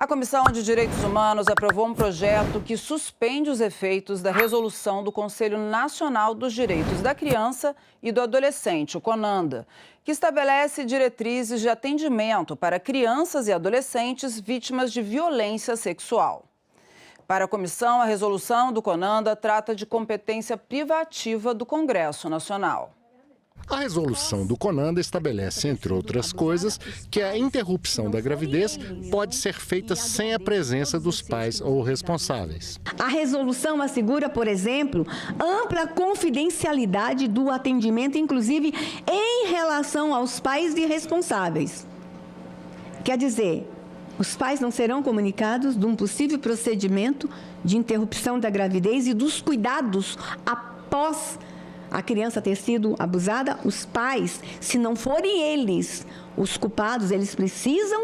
A Comissão de Direitos Humanos aprovou um projeto que suspende os efeitos da resolução do Conselho Nacional dos Direitos da Criança e do Adolescente, o CONANDA, que estabelece diretrizes de atendimento para crianças e adolescentes vítimas de violência sexual. Para a comissão, a resolução do CONANDA trata de competência privativa do Congresso Nacional. A resolução do CONANDA estabelece, entre outras coisas, que a interrupção da gravidez pode ser feita sem a presença dos pais ou responsáveis. A resolução assegura, por exemplo, ampla confidencialidade do atendimento, inclusive em relação aos pais e responsáveis. Quer dizer, os pais não serão comunicados de um possível procedimento de interrupção da gravidez e dos cuidados após a criança ter sido abusada. Os pais, se não forem eles os culpados, eles precisam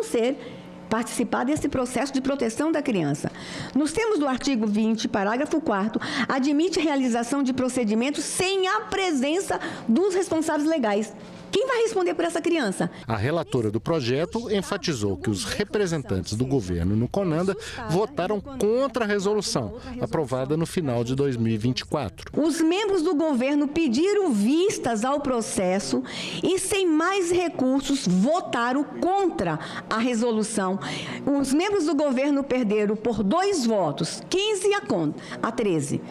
participar desse processo de proteção da criança. Nos termos do artigo 20, parágrafo 4º, admite realização de procedimentos sem a presença dos responsáveis legais. Quem vai responder por essa criança? A relatora do projeto enfatizou que os representantes do governo no CONANDA votaram contra a resolução, aprovada no final de 2024. Os membros do governo pediram vistas ao processo e, sem mais recursos, votaram contra a resolução. Os membros do governo perderam por 2 votos, 15 a 13.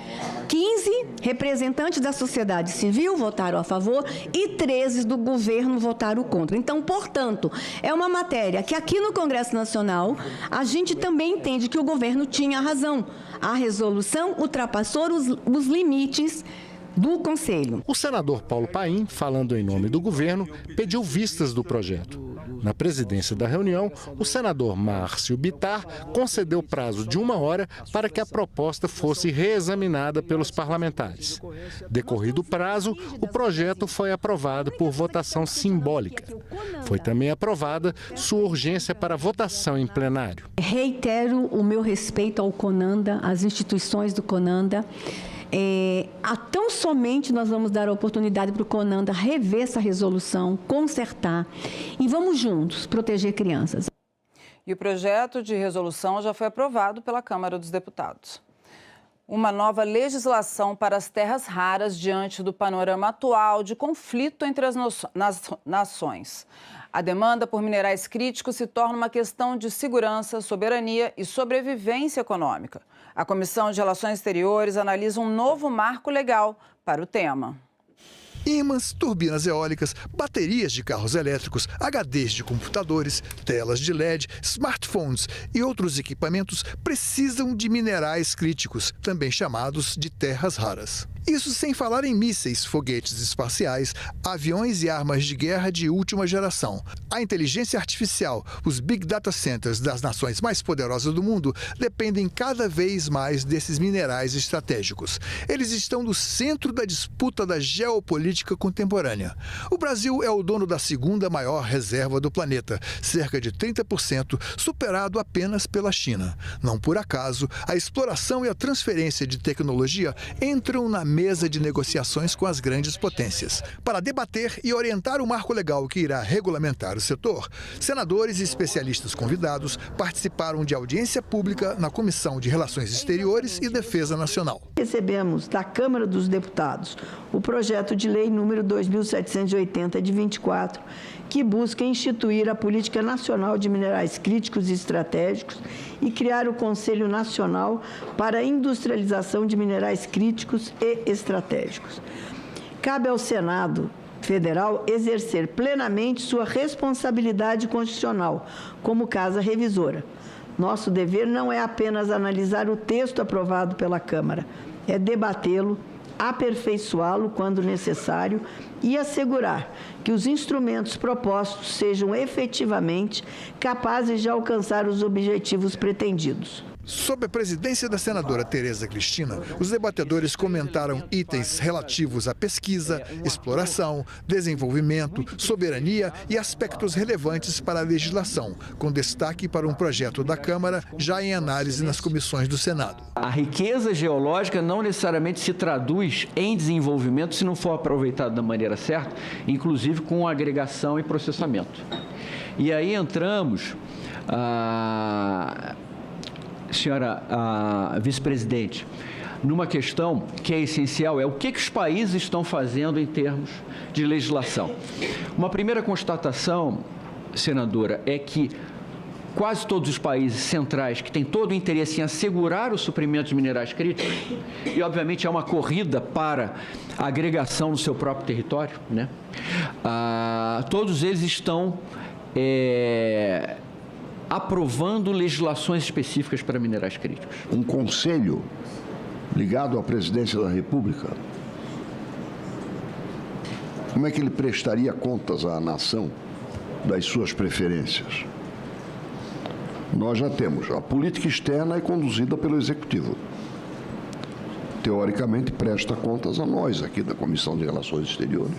15 representantes da sociedade civil votaram a favor e 13 do governo votaram contra. Então, portanto, é uma matéria que aqui no Congresso Nacional a gente também entende que o governo tinha razão. A resolução ultrapassou os limites do Conselho. O senador Paulo Paim, falando em nome do governo, pediu vistas do projeto. Na presidência da reunião, o senador Márcio Bittar concedeu prazo de 1 hora para que a proposta fosse reexaminada pelos parlamentares. Decorrido o prazo, o projeto foi aprovado por votação simbólica. Foi também aprovada sua urgência para votação em plenário. Reitero o meu respeito ao CONANDA, às instituições do CONANDA. Tão somente nós vamos dar a oportunidade para o CONANDA rever essa resolução, consertar e vamos juntos proteger crianças. E o projeto de resolução já foi aprovado pela Câmara dos Deputados. Uma nova legislação para as terras raras diante do panorama atual de conflito entre as nações. A demanda por minerais críticos se torna uma questão de segurança, soberania e sobrevivência econômica. A Comissão de Relações Exteriores analisa um novo marco legal para o tema. Ímãs, turbinas eólicas, baterias de carros elétricos, HDs de computadores, telas de LED, smartphones e outros equipamentos precisam de minerais críticos, também chamados de terras raras. Isso sem falar em mísseis, foguetes espaciais, aviões e armas de guerra de última geração. A inteligência artificial, os Big Data Centers das nações mais poderosas do mundo dependem cada vez mais desses minerais estratégicos. Eles estão no centro da disputa da geopolítica contemporânea. O Brasil é o dono da 2ª maior reserva do planeta, cerca de 30%, superado apenas pela China. Não por acaso, a exploração e a transferência de tecnologia entram na mesa de negociações com as grandes potências. Para debater e orientar o marco legal que irá regulamentar o setor, senadores e especialistas convidados participaram de audiência pública na Comissão de Relações Exteriores e Defesa Nacional. Recebemos da Câmara dos Deputados o projeto de lei número 2780 de 24, que busca instituir a Política Nacional de Minerais Críticos e Estratégicos e criar o Conselho Nacional para a Industrialização de Minerais Críticos e Estratégicos. Cabe ao Senado Federal exercer plenamente sua responsabilidade constitucional como casa revisora. Nosso dever não é apenas analisar o texto aprovado pela Câmara, é debatê-lo, aperfeiçoá-lo quando necessário e assegurar que os instrumentos propostos sejam efetivamente capazes de alcançar os objetivos pretendidos. Sob a presidência da senadora Tereza Cristina, os debatedores comentaram itens relativos à pesquisa, exploração, desenvolvimento, soberania e aspectos relevantes para a legislação, com destaque para um projeto da Câmara já em análise nas comissões do Senado. A riqueza geológica não necessariamente se traduz em desenvolvimento se não for aproveitado da maneira certa, inclusive com agregação e processamento. E aí entramos senhora a vice-presidente, numa questão que é essencial, é o que os países estão fazendo em termos de legislação. Uma primeira constatação, senadora, é que quase todos os países centrais que têm todo o interesse em assegurar o suprimento de minerais críticos, e obviamente é uma corrida para a agregação no seu próprio território, né? Todos eles estão aprovando legislações específicas para minerais críticos. Um conselho ligado à presidência da República, como é que ele prestaria contas à nação das suas preferências? Nós já temos. A política externa é conduzida pelo Executivo. Teoricamente, presta contas a nós aqui da Comissão de Relações Exteriores.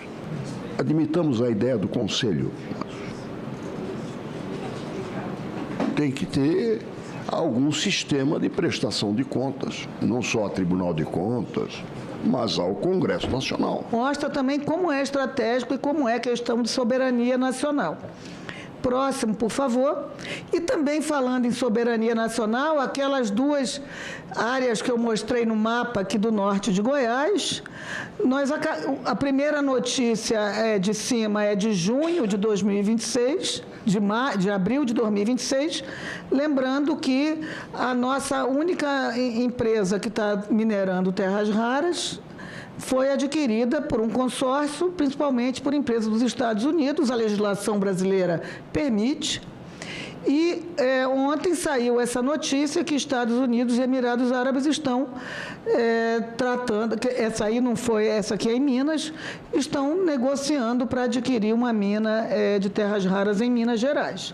Admitamos a ideia do Conselho. Tem que ter algum sistema de prestação de contas, não só ao Tribunal de Contas, mas ao Congresso Nacional. Mostra também como é estratégico e como é questão de soberania nacional. Próximo, por favor. E também falando em soberania nacional, aquelas duas áreas que eu mostrei no mapa aqui do norte de Goiás, a primeira notícia de cima é de junho de 2026, de abril de 2026, lembrando que a nossa única empresa que está minerando terras raras foi adquirida por um consórcio, principalmente por empresas dos Estados Unidos. A legislação brasileira permite. E ontem saiu essa notícia que Estados Unidos e Emirados Árabes estão tratando, essa aí não foi, essa aqui é em Minas, estão negociando para adquirir uma mina de terras raras em Minas Gerais.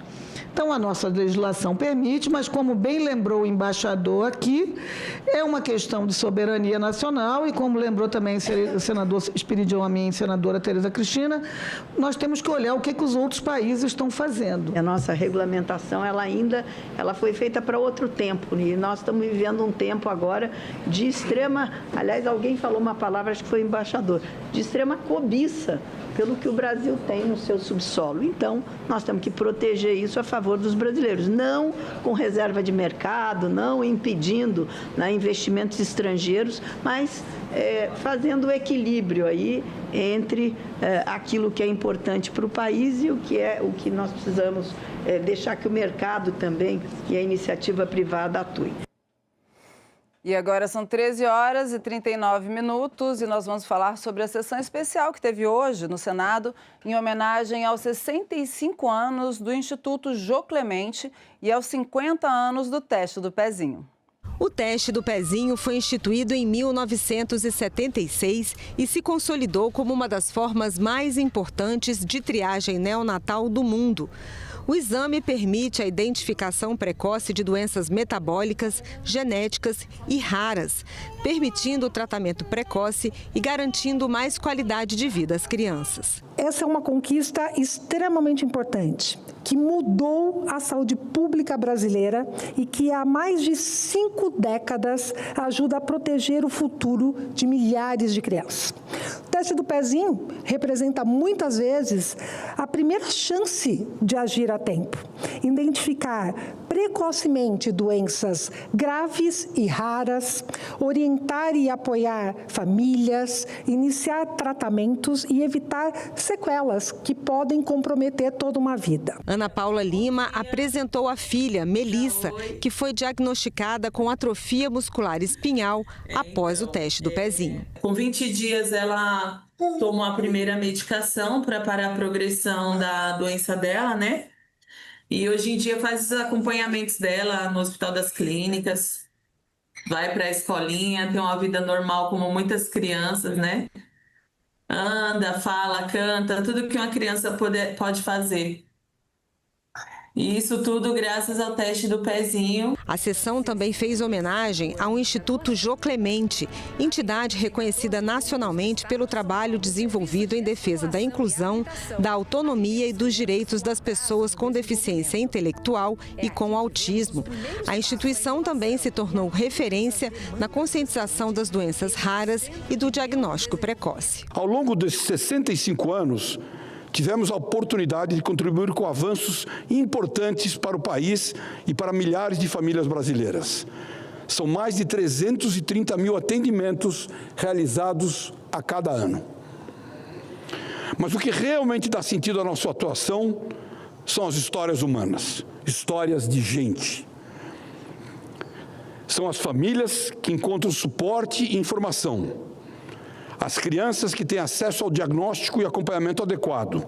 Então, a nossa legislação permite, mas como bem lembrou o embaixador aqui, é uma questão de soberania nacional e como lembrou também o senador Espiridião Amin e a senadora Tereza Cristina, nós temos que olhar o que os outros países estão fazendo. A nossa regulamentação, ela foi feita para outro tempo e nós estamos vivendo um tempo agora de extrema, aliás, alguém falou uma palavra, acho que foi o embaixador, de extrema cobiça pelo que o Brasil tem no seu subsolo. Então, nós temos que proteger isso a favor dos brasileiros, não com reserva de mercado, não impedindo investimentos estrangeiros, mas fazendo o equilíbrio aí entre aquilo que é importante para o país e o que nós precisamos deixar que o mercado também e a iniciativa privada atue. E agora são 13h39 e nós vamos falar sobre a sessão especial que teve hoje no Senado em homenagem aos 65 anos do Instituto Jô Clemente e aos 50 anos do teste do pezinho. O teste do pezinho foi instituído em 1976 e se consolidou como uma das formas mais importantes de triagem neonatal do mundo. O exame permite a identificação precoce de doenças metabólicas, genéticas e raras, permitindo o tratamento precoce e garantindo mais qualidade de vida às crianças. Essa é uma conquista extremamente importante, que mudou a saúde pública brasileira e que há mais de 5 décadas ajuda a proteger o futuro de milhares de crianças. O teste do pezinho representa muitas vezes a primeira chance de agir a tempo, identificar precocemente doenças graves e raras, orientar e apoiar famílias, iniciar tratamentos e evitar sequelas que podem comprometer toda uma vida. Ana Paula Lima apresentou a filha, Melissa, que foi diagnosticada com atrofia muscular espinhal após o teste do pezinho. Com 20 dias ela tomou a primeira medicação para parar a progressão da doença dela, né? E hoje em dia faz os acompanhamentos dela no Hospital das Clínicas, vai para a escolinha, tem uma vida normal como muitas crianças, né? Anda, fala, canta, tudo que uma criança pode fazer. E isso tudo graças ao teste do pezinho. A sessão também fez homenagem ao Instituto Jô Clemente, entidade reconhecida nacionalmente pelo trabalho desenvolvido em defesa da inclusão, da autonomia e dos direitos das pessoas com deficiência intelectual e com autismo. A instituição também se tornou referência na conscientização das doenças raras e do diagnóstico precoce. Ao longo desses 65 anos, tivemos a oportunidade de contribuir com avanços importantes para o país e para milhares de famílias brasileiras. São mais de 330 mil atendimentos realizados a cada ano. Mas o que realmente dá sentido à nossa atuação são as histórias humanas, histórias de gente. São as famílias que encontram suporte e informação. As crianças que têm acesso ao diagnóstico e acompanhamento adequado.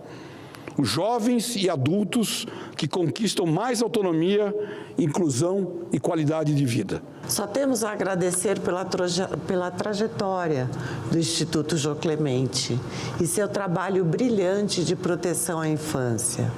Os jovens e adultos que conquistam mais autonomia, inclusão e qualidade de vida. Só temos a agradecer pela trajetória do Instituto Jô Clemente e seu trabalho brilhante de proteção à infância.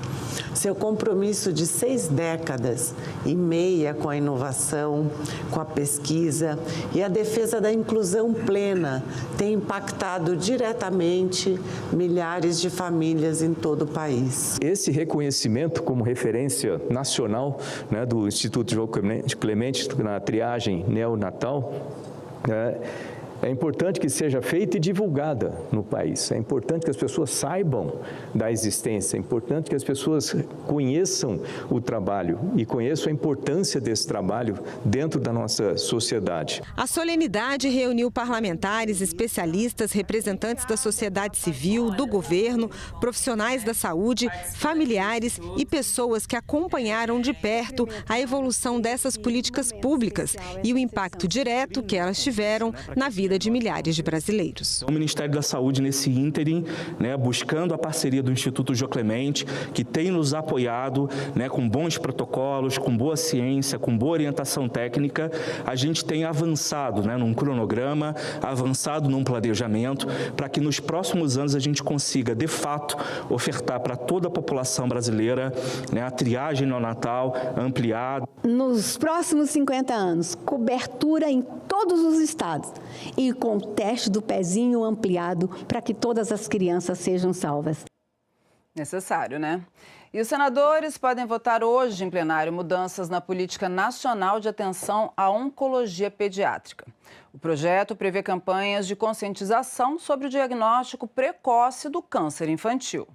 Seu compromisso de 6 décadas e meia com a inovação, com a pesquisa e a defesa da inclusão plena tem impactado diretamente milhares de famílias em todo o país. Esse reconhecimento como referência nacional, né, do Instituto Jô Clemente na triagem neonatal, é importante que seja feita e divulgada no país. É importante que as pessoas saibam da existência. É importante que as pessoas conheçam o trabalho e conheçam a importância desse trabalho dentro da nossa sociedade. A solenidade reuniu parlamentares, especialistas, representantes da sociedade civil, do governo, profissionais da saúde, familiares e pessoas que acompanharam de perto a evolução dessas políticas públicas e o impacto direto que elas tiveram na vida de milhares de brasileiros. O Ministério da Saúde, nesse ínterim, buscando a parceria do Instituto Jô Clemente, que tem nos apoiado, com bons protocolos, com boa ciência, com boa orientação técnica, a gente tem avançado num cronograma, avançado num planejamento, para que nos próximos anos a gente consiga, de fato, ofertar para toda a população brasileira a triagem neonatal ampliada. Nos próximos 50 anos, cobertura em todos os estados e com o teste do pezinho ampliado para que todas as crianças sejam salvas. Necessário, né? E os senadores podem votar hoje em plenário mudanças na política nacional de atenção à oncologia pediátrica. O projeto prevê campanhas de conscientização sobre o diagnóstico precoce do câncer infantil.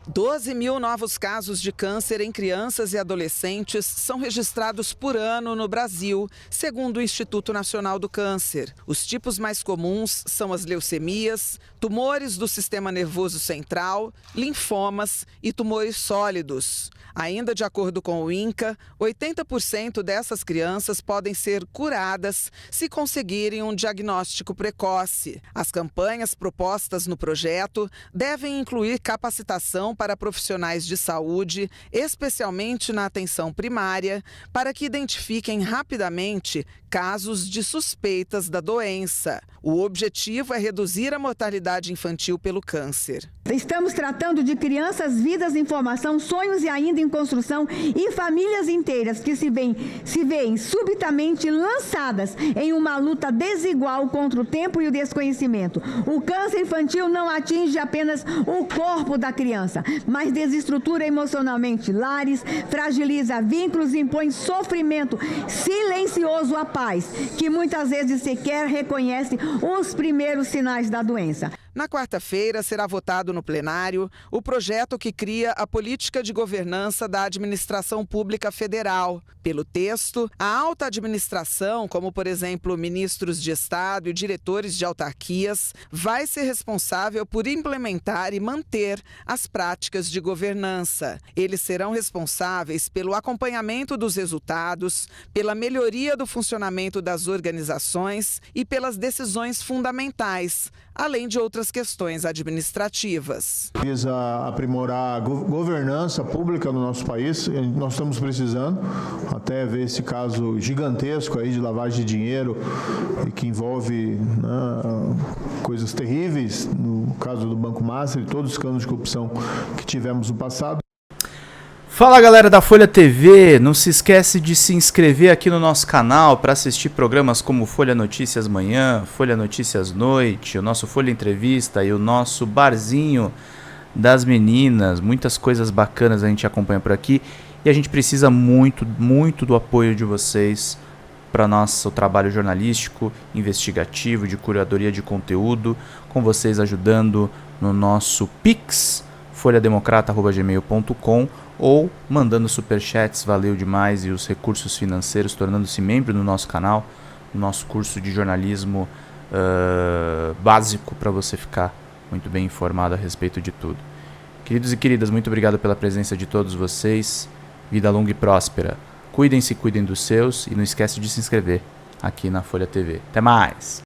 12 mil novos casos de câncer em crianças e adolescentes são registrados por ano no Brasil, segundo o Instituto Nacional do Câncer. Os tipos mais comuns são as leucemias, tumores do sistema nervoso central, linfomas e tumores sólidos. Ainda de acordo com o INCA, 80% dessas crianças podem ser curadas se conseguirem um diagnóstico precoce. As campanhas propostas no projeto devem incluir capacitação para profissionais de saúde, especialmente na atenção primária, para que identifiquem rapidamente casos de suspeitas da doença. O objetivo é reduzir a mortalidade infantil pelo câncer. Estamos tratando de crianças, vidas em formação, sonhos e ainda em construção e famílias inteiras que se veem subitamente lançadas em uma luta desigual contra o tempo e o desconhecimento. O câncer infantil não atinge apenas o corpo da criança, mas desestrutura emocionalmente lares, fragiliza vínculos e impõe sofrimento silencioso à paz, que muitas vezes sequer reconhece os primeiros sinais da doença. Na quarta-feira, será votado no plenário o projeto que cria a política de governança da administração pública federal. Pelo texto, a alta administração, como por exemplo ministros de Estado e diretores de autarquias, vai ser responsável por implementar e manter as práticas de governança. Eles serão responsáveis pelo acompanhamento dos resultados, pela melhoria do funcionamento das organizações e pelas decisões fundamentais, além de outras questões administrativas. Visa aprimorar a governança pública no nosso país. Nós estamos precisando, até ver esse caso gigantesco aí de lavagem de dinheiro e que envolve coisas terríveis, no caso do Banco Master e todos os escândalos de corrupção que tivemos no passado. Fala galera da Folha TV, não se esquece de se inscrever aqui no nosso canal para assistir programas como Folha Notícias Manhã, Folha Notícias Noite, o nosso Folha Entrevista e o nosso Barzinho das Meninas. Muitas coisas bacanas a gente acompanha por aqui e a gente precisa muito do apoio de vocês para nosso trabalho jornalístico, investigativo, de curadoria de conteúdo, com vocês ajudando no nosso Pix, folhademocrata@gmail.com ou mandando superchats, valeu demais, e os recursos financeiros, tornando-se membro do nosso canal, no nosso curso de jornalismo básico, para você ficar muito bem informado a respeito de tudo. Queridos e queridas, muito obrigado pela presença de todos vocês. Vida longa e próspera. Cuidem-se, cuidem dos seus, e não esquece de se inscrever aqui na Folha TV. Até mais!